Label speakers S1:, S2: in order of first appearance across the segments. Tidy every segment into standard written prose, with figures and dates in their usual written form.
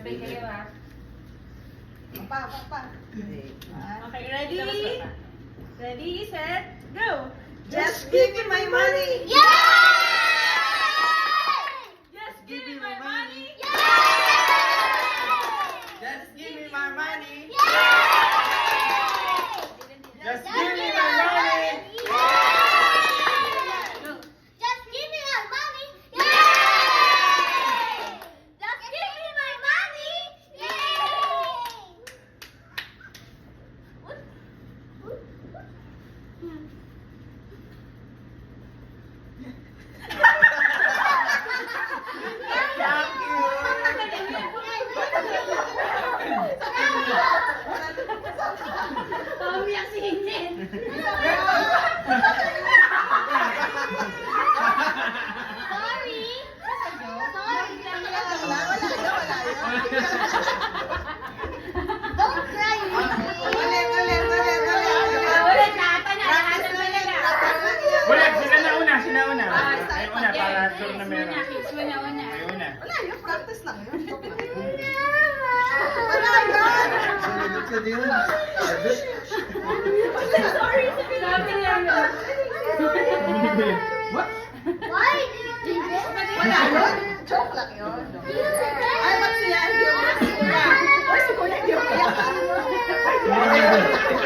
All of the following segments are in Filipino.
S1: Sabay kayo ha.
S2: Pa.
S1: Okay, ready? Ready, set, go!
S2: Just give me my money!
S1: Just give me my money!
S3: Just give me my money. Just give me my money.
S1: Go!
S4: Just give me my money! Just give me my money!
S3: Thank you.
S1: Umiyak si Hinjen!
S4: Sorry! Don't cry,
S2: Ulit.
S1: Ulit, lahat na, lahat na talaga.
S3: Ulit, sila na una.
S1: Ah,
S3: Ay, una, para sure na meron.
S1: Kids muna, una.
S3: Ay, una.
S2: Wala yun, practice lang yun. Joke lang.
S4: Wala yan!
S1: Sorry, sabi niya yun.
S3: What?
S4: Why do you do this?
S2: Wala yun. Joke lang yun. Ay, ba't siya? Hindi mo na si Kuya. Oy, si Kuya, hindi mo kaya.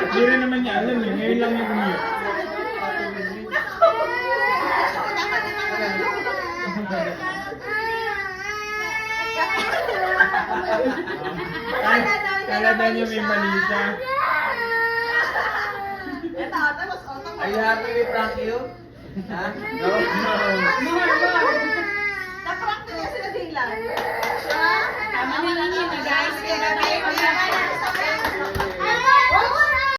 S3: Hindi rin naman niya alam eh. Ngayon lang yung umiyak. Kala daw niyo may mali siya.
S2: Ito, tapos auto mo.
S5: Are you happy we prank you? Ha? No?
S2: Na-prank niya sila Dylan.
S1: Tama na lang.